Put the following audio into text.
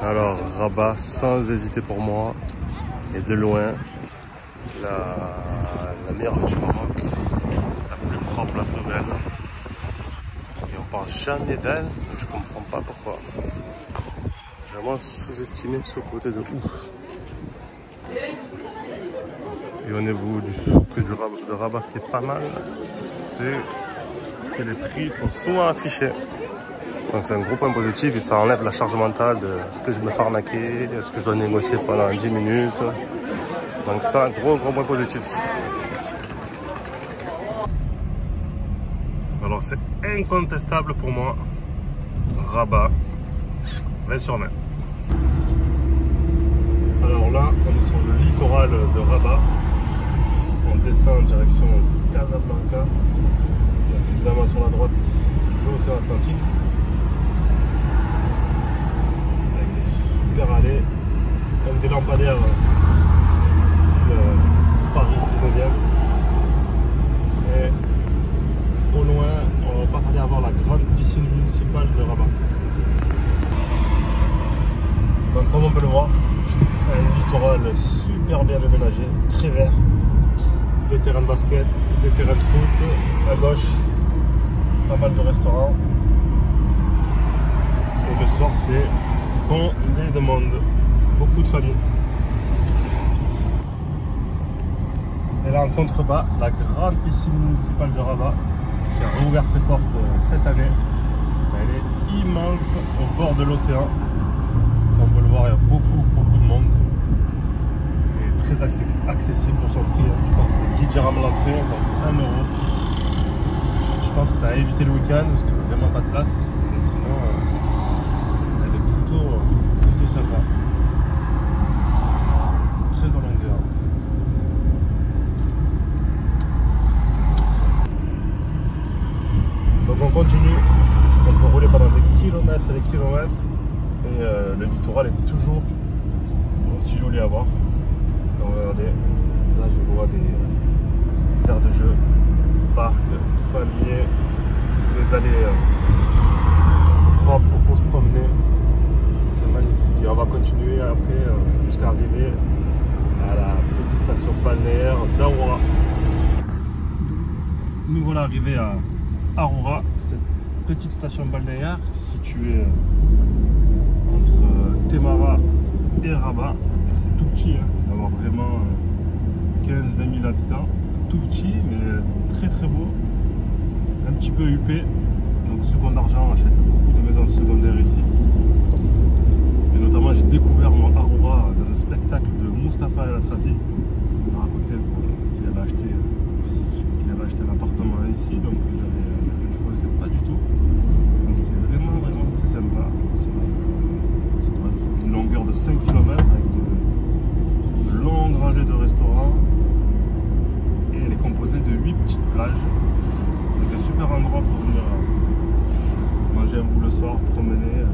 Alors Rabat, sans hésiter pour moi, et de loin, la mer du Maroc, la plus propre, la plus belle. Et on parle jamais d'elle, mais je comprends pas pourquoi. Vraiment sous-estimé ce côté de ouf. Et au niveau du souk de Rabat, ce qui est pas mal, c'est que les prix sont souvent affichés. Donc c'est un gros point positif et ça enlève la charge mentale de est-ce que je me fais arnaquer, est-ce que je dois négocier pendant 10 minutes. Donc ça, un gros point positif. Alors c'est incontestable pour moi, Rabat, 20 sur 20. Alors là, on est sur le littoral de Rabat. On descend en direction Casablanca. Évidemment sur la droite, l'océan Atlantique. Allées, avec des lampadaires style Paris 19e. Et au loin, on va pas tarder à voir la grande piscine municipale de Rabat. Donc comme on peut le voir, un littoral super bien aménagé, très vert, des terrains de basket, des terrains de foot, à gauche, pas mal de restaurants. Et le soir c'est on les demande, beaucoup de familles. Et là en contrebas, la grande piscine municipale de Rabat qui a rouvert ses portes cette année. Elle est immense au bord de l'océan. Comme on peut le voir, il y a beaucoup de monde. Et très accessible pour son prix. Je pense que c'est 10 dirhams l'entrée, donc 1 euro. Je pense que ça a évité le week-end parce qu'il n'y a vraiment pas de place. Et sinon, plutôt sympa, très en longueur. Donc on continue, on peut rouler pendant des kilomètres et des kilomètres et le littoral est toujours aussi joli à voir. Donc regardez, là je vois des aires de jeu, parcs, palmiers, des allées propres pour se promener. C'est magnifique et on va continuer après jusqu'à arriver à la petite station balnéaire d'Aroura. Nous voilà arrivés à Aroura, cette petite station balnéaire située entre Temara et Rabat. C'est tout petit, hein, d'avoir vraiment 15-20 000 habitants, tout petit mais très beau, un petit peu huppé. Donc Seconde Argent achète beaucoup de maisons secondaires ici. Et notamment j'ai découvert mon Aroura dans un spectacle de Mustapha El Atrassi. Il m'a raconté qu'il avait acheté un appartement ici, donc je ne connaissais pas du tout. Donc c'est vraiment très sympa. C'est une longueur de 5 km avec de longues rangées de restaurants. Et elle est composée de 8 petites plages. Donc un super endroit pour venir manger un bout le soir, promener.